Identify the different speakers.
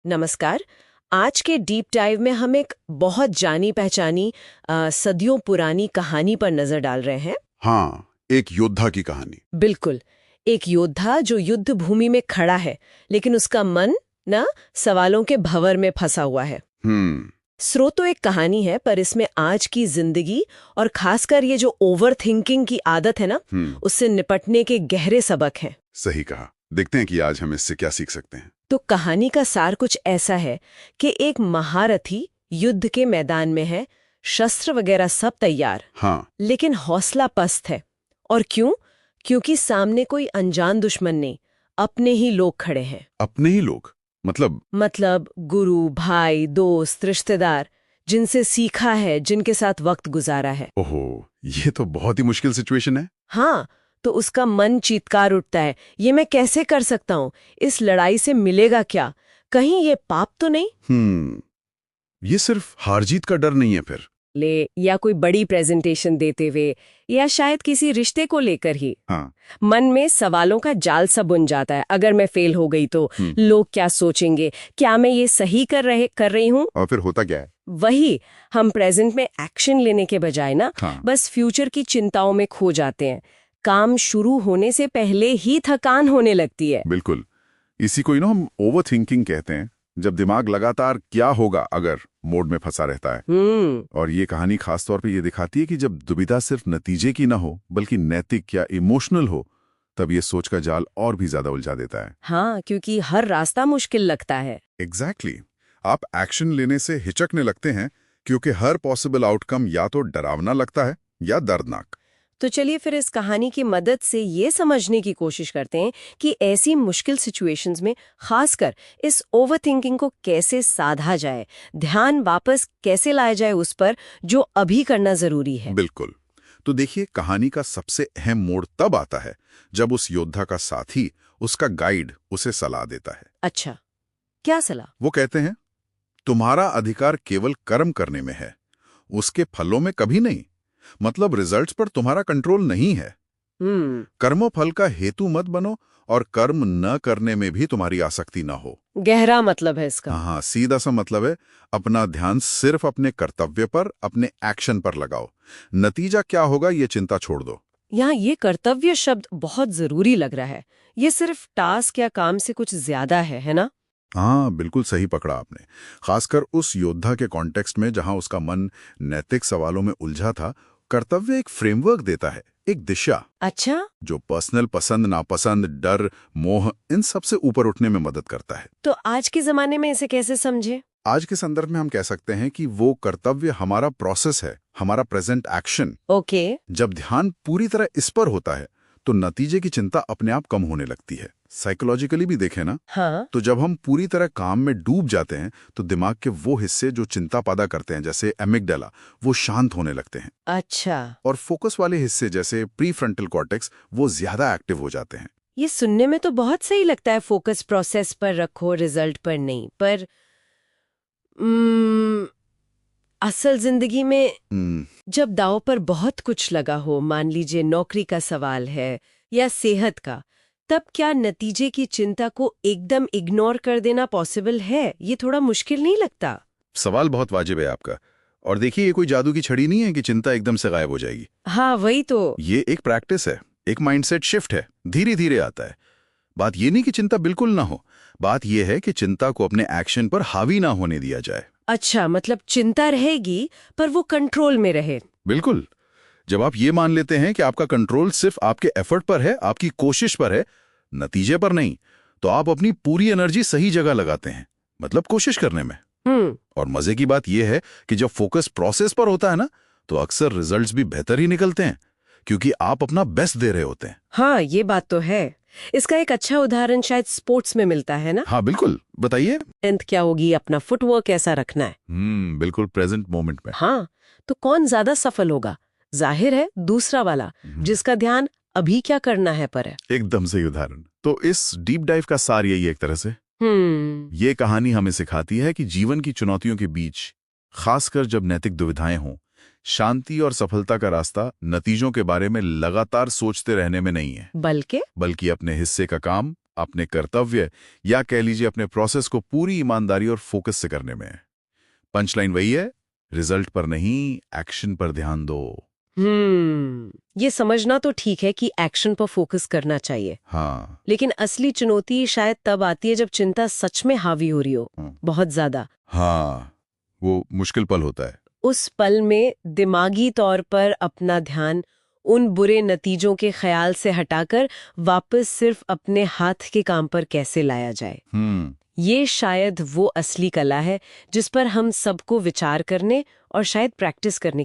Speaker 1: नमस्कार। आज के डीप डाइव में हम एक बहुत जानी पहचानी सदियों पुरानी कहानी पर नजर डाल रहे हैं।
Speaker 2: हाँ, एक योद्धा की कहानी।
Speaker 1: बिल्कुल, एक योद्धा जो युद्ध भूमि में खड़ा है, लेकिन उसका मन ना सवालों के भंवर में फंसा हुआ है। स्रोत तो एक कहानी है, पर इसमें आज की जिंदगी और खासकर ये जो ओवर थिंकिंग की आदत है ना, उससे निपटने के गहरे सबक हैं।
Speaker 2: सही कहा। देखते हैं कि आज हम इससे क्या सीख सकते हैं।
Speaker 1: तो कहानी का सार कुछ ऐसा है कि एक महारथी युद्ध के मैदान में है, शस्त्र वगैरह सब तैयार,
Speaker 2: हाँ,
Speaker 1: लेकिन हौसला पस्त है। और क्यों? क्योंकि सामने कोई अनजान दुश्मन नहीं, अपने ही लोग खड़े हैं।
Speaker 2: अपने ही लोग?
Speaker 1: मतलब गुरु, भाई, दोस्त, रिश्तेदार, जिनसे सीखा है, जिनके साथ वक्त गुजारा है।
Speaker 2: ओहो, ये तो बहुत ही मुश्किल सिचुएशन है।
Speaker 1: हाँ, तो उसका मन चीत्कार उठता है, ये मैं कैसे कर सकता हूँ? इस लड़ाई से मिलेगा क्या? कहीं ये पाप तो नहीं?
Speaker 2: ये सिर्फ हार जीत का डर नहीं है फिर?
Speaker 1: या कोई बड़ी प्रेजेंटेशन देते हुए, या शायद किसी रिश्ते को लेकर ही।
Speaker 2: हाँ।
Speaker 1: मन में सवालों का जाल सा बुन जाता है। अगर मैं फेल हो गई तो लोग क्या सोचेंगे? क्या मैं ये सही कर रही हूँ?
Speaker 2: और फिर होता क्या है?
Speaker 1: वही, हम प्रेजेंट में एक्शन लेने के बजाय ना, बस फ्यूचर की चिंताओं में खो जाते हैं। काम शुरू होने से पहले ही थकान होने लगती है।
Speaker 2: बिल्कुल, इसी को हम ओवर थिंकिंग कहते हैं, जब दिमाग लगातार क्या होगा अगर मोड में फंसा रहता है। और ये कहानी खास तौर पे ये दिखाती है कि जब दुविधा सिर्फ नतीजे की ना हो, बल्कि नैतिक या इमोशनल हो, तब ये सोच का जाल और भी ज्यादा उलझा देता है।
Speaker 1: हाँ, क्योंकि हर रास्ता मुश्किल लगता है।
Speaker 2: एग्जैक्टली। आप एक्शन लेने से हिचकने लगते हैं क्योंकि हर पॉसिबल आउटकम या तो डरावना लगता है या दर्दनाक।
Speaker 1: तो चलिए फिर इस कहानी की मदद से ये समझने की कोशिश करते हैं कि ऐसी मुश्किल सिचुएशंस में खासकर इस ओवरथिंकिंग को कैसे साधा जाए, ध्यान वापस कैसे लाया जाए उस पर जो अभी करना जरूरी है।
Speaker 2: बिल्कुल। तो देखिए, कहानी का सबसे अहम मोड़ तब आता है जब उस योद्धा का साथी, उसका गाइड, उसे सलाह देता है।
Speaker 1: अच्छा, क्या सलाह?
Speaker 2: वो कहते हैं, तुम्हारा अधिकार केवल कर्म करने में है, उसके फलों में कभी नहीं। मतलब रिजल्ट्स पर तुम्हारा कंट्रोल नहीं है। कर्मों फल का हेतु मत बनो और कर्म न करने में भी तुम्हारी आसक्ति ना हो।
Speaker 1: गहरा मतलब है इसका।
Speaker 2: हाँ, सीधा सा मतलब है, अपना ध्यान सिर्फ अपने कर्तव्य पर, अपने एक्शन पर लगाओ। नतीजा क्या होगा ये चिंता छोड़ दो।
Speaker 1: यहाँ ये कर्तव्य शब्द बहुत जरूरी लग रहा है। ये सिर्फ टास्क या काम से कुछ ज्यादा है ना?
Speaker 2: हाँ, बिल्कुल सही पकड़ा आपने। खासकर उस योद्धा के कॉन्टेक्स्ट में जहां उसका मन नैतिक सवालों में उलझा था, कर्तव्य एक फ्रेमवर्क देता है, एक दिशा।
Speaker 1: अच्छा,
Speaker 2: जो पर्सनल पसंद, नापसंद, डर, मोह, इन सब से ऊपर उठने में मदद करता है।
Speaker 1: तो आज के जमाने में इसे कैसे समझे?
Speaker 2: आज के संदर्भ में हम कह सकते हैं कि वो कर्तव्य हमारा प्रोसेस है, हमारा प्रेजेंट एक्शन।
Speaker 1: ओके।
Speaker 2: जब ध्यान पूरी तरह इस पर होता है तो नतीजे की चिंता अपने आप कम होने लगती है। साइकोलॉजिकली भी देखें ना,
Speaker 1: हाँ।
Speaker 2: तो जब हम पूरी तरह काम में डूब जाते हैं तो दिमाग के वो हिस्से जो चिंता पैदा करते हैं, जैसे एमिगडाला, वो शांत होने लगते हैं।
Speaker 1: अच्छा।
Speaker 2: और फोकस वाले हिस्से जैसे प्रीफ्रंटल कॉर्टेक्स, वो ज्यादा एक्टिव हो जाते हैं।
Speaker 1: ये सुनने में तो बहुत सही लगता है, फोकस प्रोसेस पर रखो, रिजल्ट पर नहीं। पर असल जिंदगी में जब दांव पर बहुत कुछ लगा हो, मान लीजिए नौकरी का सवाल है या सेहत का, तब क्या नतीजे की चिंता को एकदम इग्नोर कर देना पॉसिबल है? ये थोड़ा मुश्किल नहीं लगता?
Speaker 2: सवाल बहुत वाजिब है आपका। और देखिए, ये कोई जादू की छड़ी नहीं है कि चिंता एकदम से गायब हो जाएगी।
Speaker 1: हाँ, वही तो।
Speaker 2: ये एक प्रैक्टिस है, एक माइंडसेट शिफ्ट है, धीरे धीरे आता है। बात ये नहीं कि चिंता बिल्कुल ना हो, बात ये है कि चिंता को अपने एक्शन पर हावी ना होने दिया जाए।
Speaker 1: अच्छा, मतलब चिंता रहेगी पर वो कंट्रोल में रहे।
Speaker 2: बिल्कुल। जब आप ये मान लेते हैं कि आपका कंट्रोल सिर्फ आपके एफर्ट पर है, आपकी कोशिश पर है, नतीजे पर नहीं, तो आप अपनी पूरी एनर्जी सही जगह लगाते हैं, मतलब कोशिश करने में। और मजे की बात यह है कि जब फोकस प्रोसेस पर होता है ना, तो अक्सर रिजल्ट्स भी बेहतर ही निकलते हैं, क्योंकि आप अपना बेस्ट दे रहे होते हैं।
Speaker 1: हाँ, ये बात तो है। इसका एक अच्छा उदाहरण शायद स्पोर्ट्स में मिलता है ना?
Speaker 2: हाँ बिल्कुल, बताइए।
Speaker 1: स्ट्रेंथ क्या होगी, अपना फुटवर्क कैसा रखना है।
Speaker 2: बिल्कुल, प्रेजेंट मोमेंट में।
Speaker 1: हाँ, तो कौन ज्यादा सफल होगा? जाहिर है दूसरा वाला, जिसका ध्यान अभी क्या करना है पर है।
Speaker 2: एकदम सही उदाहरण। तो इस डीप डाइव का सार यही एक तरह से ये कहानी हमें सिखाती है कि जीवन की चुनौतियों के बीच, खासकर जब नैतिक दुविधाएं हों, शांति और सफलता का रास्ता नतीजों के बारे में लगातार सोचते रहने में नहीं है,
Speaker 1: बल्कि
Speaker 2: अपने हिस्से का काम अपने कर्तव्य या कह लीजिए अपने प्रोसेस को पूरी ईमानदारी और फोकस से करने में। पंचलाइन वही है, रिजल्ट पर नहीं, एक्शन पर ध्यान दो।
Speaker 1: ये समझना तो ठीक है कि एक्शन पर फोकस करना चाहिए।
Speaker 2: हाँ।
Speaker 1: लेकिन असली चुनौती शायद तब आती है जब चिंता सच में हावी हो रही हो, बहुत ज्यादा।
Speaker 2: हाँ, वो मुश्किल पल होता है।
Speaker 1: उस पल में दिमागी तौर पर अपना ध्यान उन बुरे नतीजों के ख्याल से हटाकर वापस सिर्फ अपने हाथ के काम पर कैसे लाया जाए। ये शायद वो असली कला है जिस पर हम सबको विचार करने और शायद प्रैक्टिस करने